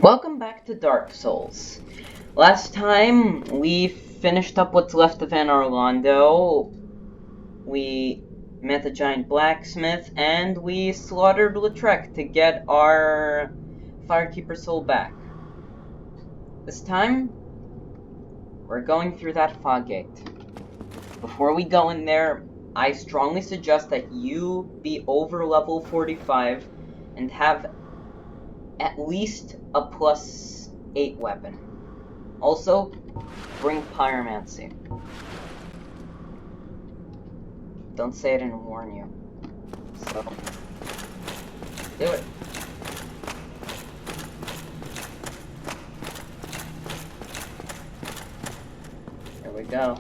Welcome back to Dark Souls. Last time we finished up what's left of Anne Orlando. We met a giant blacksmith and we slaughtered Lautrec to get our Firekeeper soul back. This time, we're going through that fog gate. Before we go in there, I strongly suggest that you be over level 45 and have at least a +8 weapon. Also, bring pyromancy. Don't say I didn't warn you. So, do it. Here we go.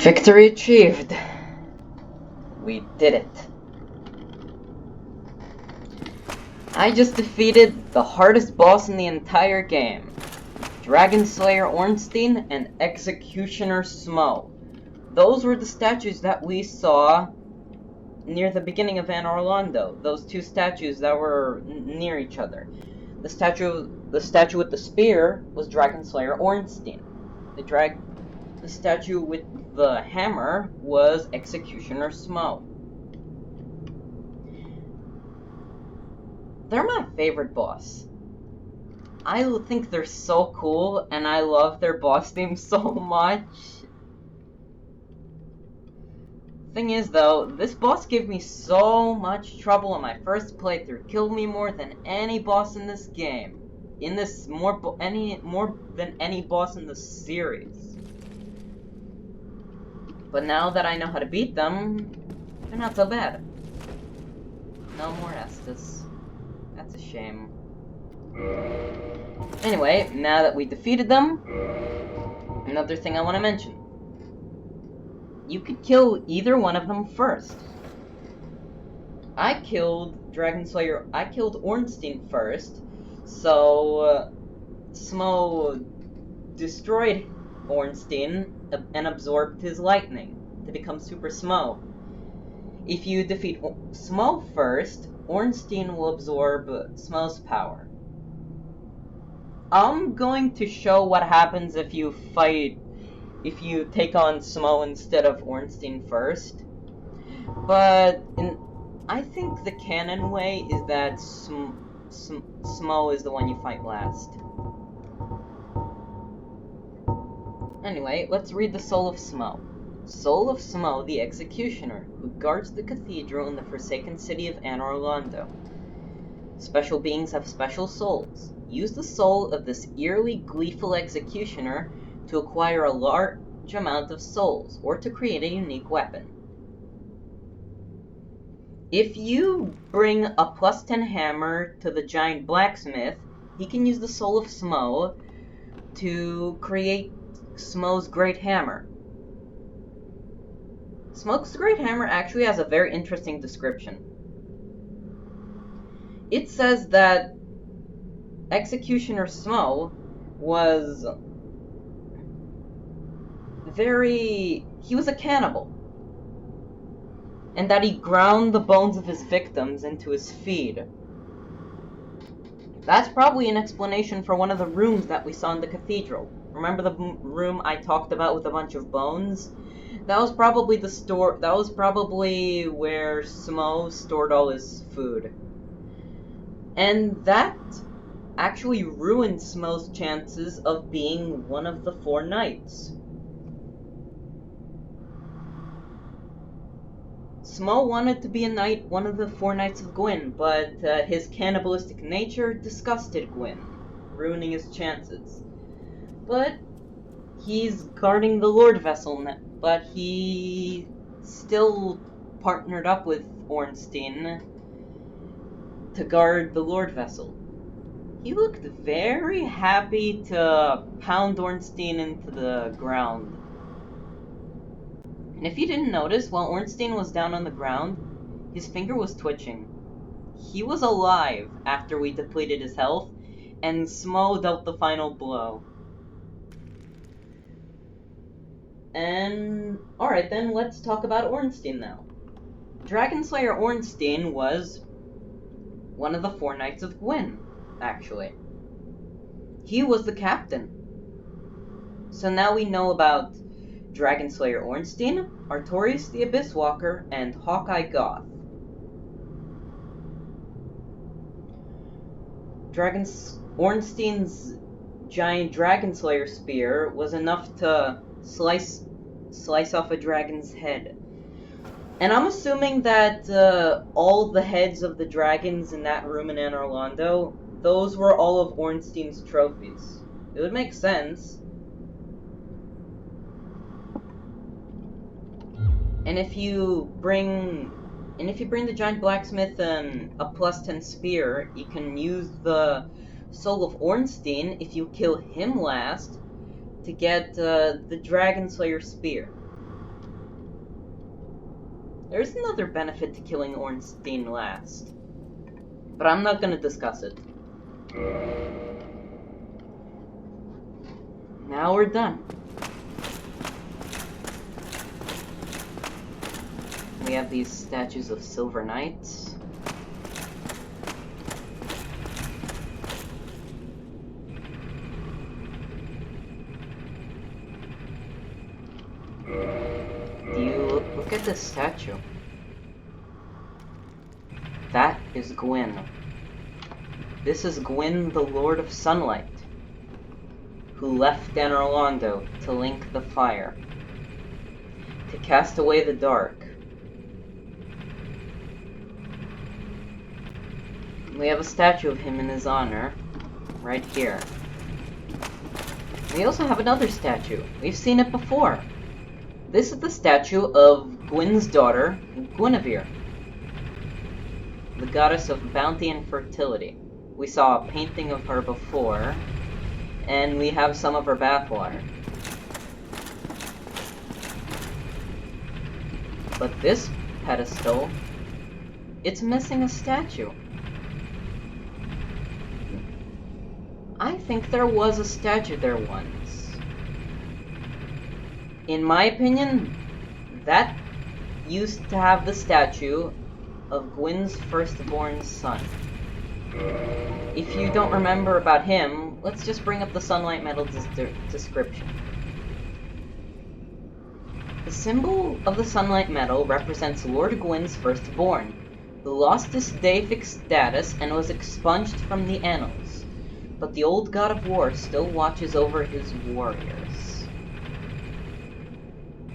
Victory achieved. We did it. I just defeated the hardest boss in the entire game. Dragon Slayer Ornstein and Executioner Smough. Those were the statues that we saw near the beginning of Anor Londo. Those two statues that were near each other. The statue with the spear was Dragon Slayer Ornstein. The statue with the hammer was Executioner Smough. They're my favorite boss. I think they're so cool, and I love their boss theme so much. Thing is, though, this boss gave me so much trouble on my first playthrough. Killed me more than any boss in this game. More than any boss in the series. But now that I know how to beat them, they're not so bad. No more Estus. That's a shame. Anyway, now that we defeated them, another thing I want to mention. You could kill either one of them first. I killed Ornstein first, so Smough destroyed Ornstein and absorbed his lightning to become Super Smough. If you defeat Smough first, Ornstein will absorb Smough's power. I'm going to show what happens if you take on Smough instead of Ornstein first. But I think the canon way is that Smough is the one you fight last. Anyway, let's read the Soul of Smough. Soul of Smough, the Executioner, who guards the cathedral in the forsaken city of Anor Londo. Special beings have special souls. Use the soul of this eerily gleeful executioner to acquire a large amount of souls, or to create a unique weapon. If you bring a +10 hammer to the giant blacksmith, he can use the soul of Smough to create Smough's great hammer. Smough's great hammer actually has a very interesting description. It says that Executioner Smough was he was a cannibal, and that he ground the bones of his victims into his feed. That's probably an explanation for one of the rooms that we saw in the cathedral. Remember the room I talked about with a bunch of bones? That was probably where Smough stored all his food. And that actually ruined Smough's chances of being one of the 4 knights. Smough wanted to be a knight, one of the 4 knights of Gwyn, but his cannibalistic nature disgusted Gwyn, ruining his chances. But he's guarding the Lord Vessel now, but he still partnered up with Ornstein to guard the Lord Vessel. He looked very happy to pound Ornstein into the ground. And if you didn't notice, while Ornstein was down on the ground, his finger was twitching. He was alive after we depleted his health, and Smough dealt the final blow. And alright then, let's talk about Ornstein now. Dragon Slayer Ornstein was one of the 4 knights of Gwyn, actually. He was the captain. So now we know about Dragon Slayer Ornstein, Artorias the Abyss Walker, and Hawkeye Goth. Ornstein's giant Dragon Slayer spear was enough to slice off a dragon's head. And I'm assuming that all the heads of the dragons in that room in Anor Londo, those were all of Ornstein's trophies. It would make sense. And if you bring the giant blacksmith a +10 spear, you can use the soul of Ornstein if you kill him last to get the Dragon Slayer spear. There's another benefit to killing Ornstein last, but I'm not gonna discuss it. Now we're done. We have these statues of silver knights. Look at this statue. That is Gwyn. This is Gwyn, the Lord of Sunlight, who left Orlando to link the fire, to cast away the dark. We have a statue of him in his honor, right here. We also have another statue. We've seen it before. This is the statue of Gwyn's daughter, Guinevere, the goddess of bounty and fertility. We saw a painting of her before, and we have some of her bathwater. But this pedestal, it's missing a statue. I think there was a statue there once. In my opinion, that used to have the statue of Gwyn's firstborn son. If you don't remember about him, let's just bring up the Sunlight Medal description. The symbol of the Sunlight Medal represents Lord Gwyn's firstborn, who lost his deific status and was expunged from the annals. But the old god of war still watches over his warriors.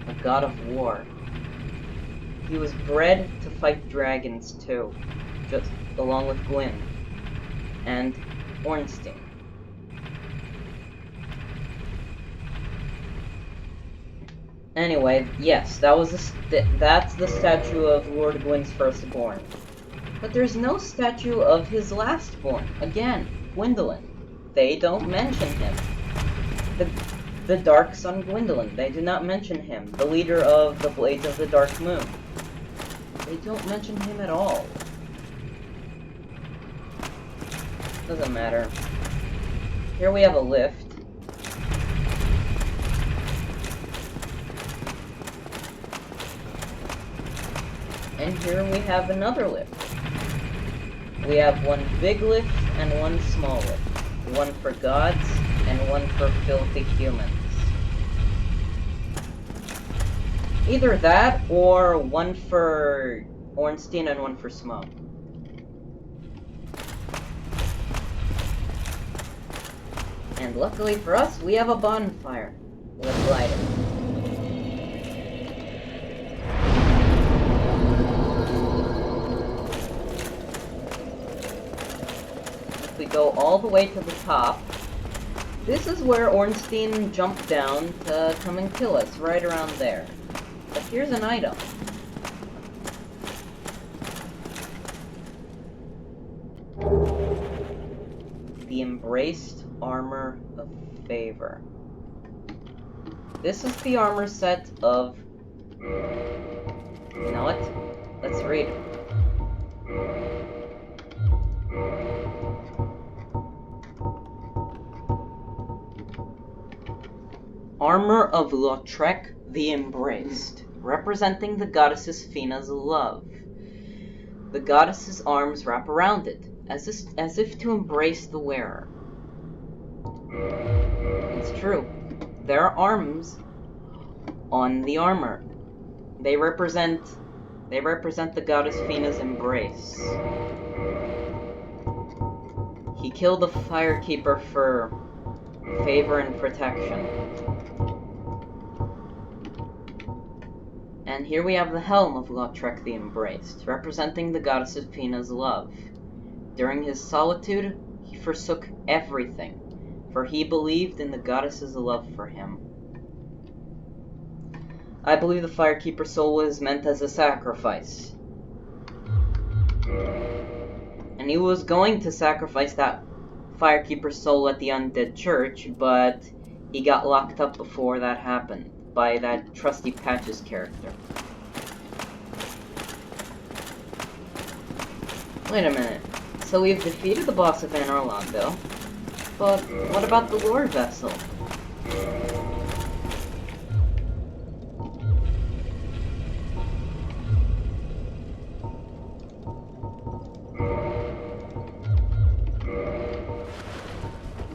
A god of war. He was bred to fight dragons too, just along with Gwyn and Ornstein. Anyway, yes, that's the statue of Lord Gwyn's firstborn. But there's no statue of his lastborn. Again, Gwyndolin. They don't mention him. The Dark Sun Gwyndolin. They do not mention him. The leader of the Blades of the Dark Moon. They don't mention him at all. Doesn't matter. Here we have a lift. And here we have another lift. We have one big lift and one small lift. One for gods and one for filthy humans. Either that or one for Ornstein and one for Smough. And luckily for us, we have a bonfire. Let's light it. We go all the way to the top. This is where Ornstein jumped down to come and kill us, right around there. But here's an item. The Embraced Armor of Favor. This is the armor set of... You know what? Let's read it. Armor of Lautrec the Embraced, representing the goddess Fina's love. The goddess's arms wrap around it, as if to embrace the wearer. It's true. There are arms on the armor. They represent the goddess Fina's embrace. He killed the Firekeeper for favor and protection. And here we have the helm of Lautrec the Embraced, representing the goddess of Fina's love. During his solitude, he forsook everything, for he believed in the goddess's love for him. I believe the Firekeeper's soul was meant as a sacrifice. And he was going to sacrifice that Firekeeper's soul at the Undead Church, but he got locked up before that happened by that Trusty Patches character. Wait a minute. So we've defeated the boss of Van Orlando, but what about the Lord Vessel?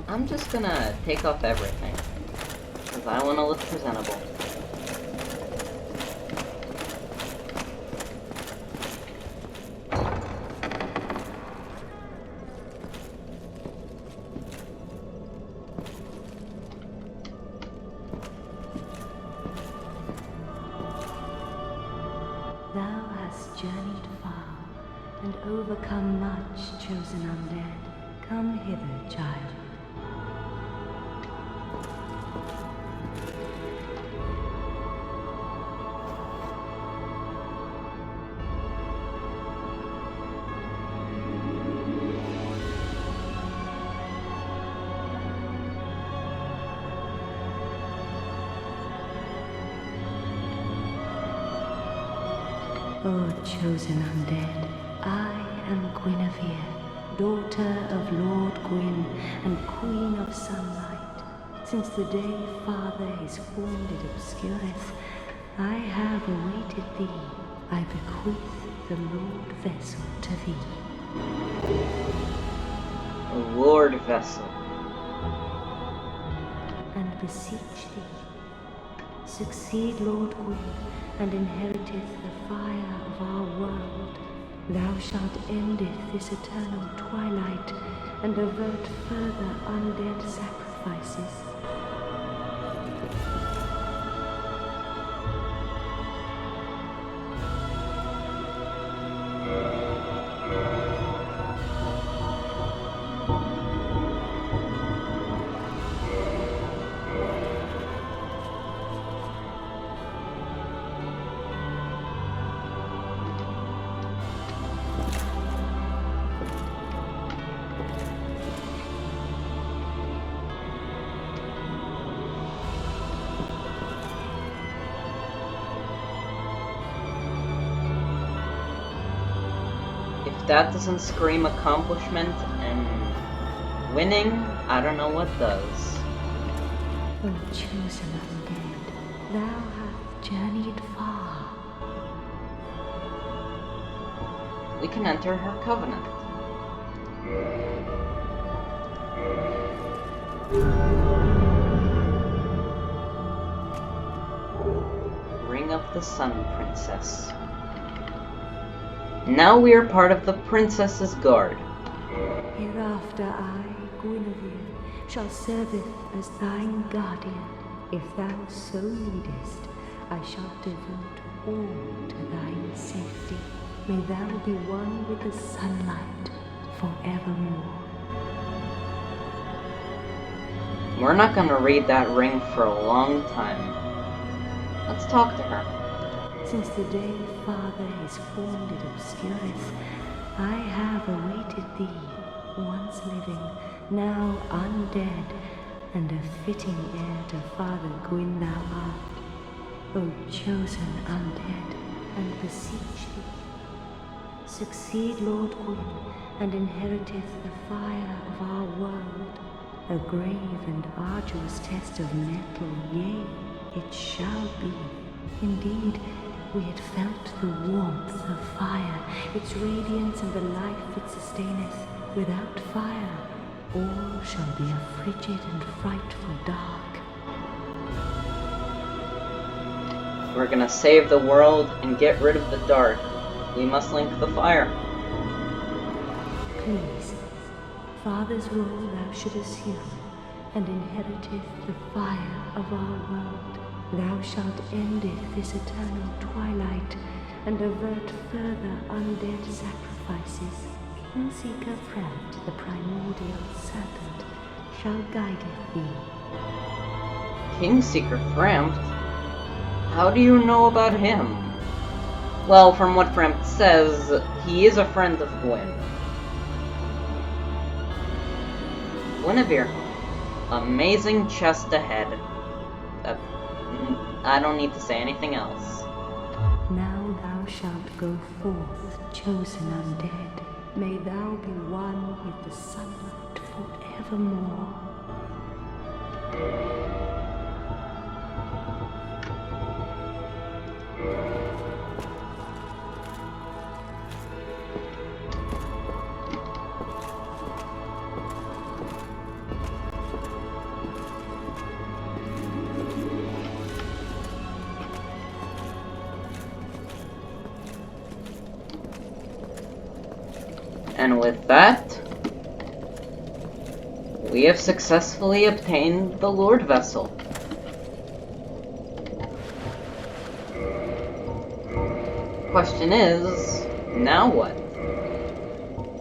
I'm just gonna take off everything, because I want to look presentable. Thou hast journeyed far, and overcome much, chosen undead. Come hither, child. O chosen undead, I am Guinevere, daughter of Lord Gwyn and Queen of Sunlight. Since the day Father his form did obscureth, I have awaited thee. I bequeath the Lord Vessel to thee. The Lord Vessel. And beseech thee, succeed Lord Gwyn, and inheriteth the fire of our world. Thou shalt endeth this eternal twilight, and avert further undead sacrifices. If that doesn't scream accomplishment and winning, I don't know what does. O chosen undead, thou hast journeyed far. We can enter her covenant. Ring of the Sun Princess. Now we are part of the Princess's Guard. Hereafter I, Guinevere, shall serveth as thine guardian. If thou so needest, I shall devote all to thine safety. May thou be one with the sunlight forevermore. We're not gonna read that ring for a long time. Let's talk to her. Since the day Father his form did obscureth, I have awaited thee, once living, now undead, and a fitting heir to Father Gwyn thou art. O chosen undead, and beseech thee, succeed Lord Gwyn, and inheriteth the fire of our world. A grave and arduous test of metal, yea, it shall be. Indeed, we had felt the warmth of fire, its radiance and the life it sustaineth. Without fire, all shall be a frigid and frightful dark. We're gonna save the world and get rid of the dark. We must link the fire. Please, Father's role thou should assume, and inheriteth the fire of our world. Thou shalt endeth this eternal twilight, and avert further undead sacrifices. Kingseeker Frampt, the primordial serpent, shall guideth thee. Kingseeker Frampt? How do you know about him? Well, from what Frampt says, he is a friend of Gwyn. Guinevere. Amazing chest ahead. I don't need to say anything else. Now thou shalt go forth, chosen undead. May thou be one with the sunlight forevermore. And with that, we have successfully obtained the Lord Vessel. Question is, now what?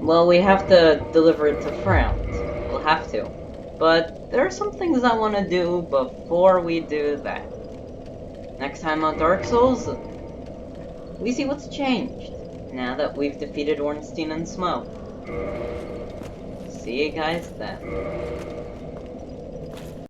Well, we have to deliver it to France. We'll have to. But there are some things I want to do before we do that. Next time on Dark Souls, we see what's changed now that we've defeated Ornstein and Smough. See you guys then.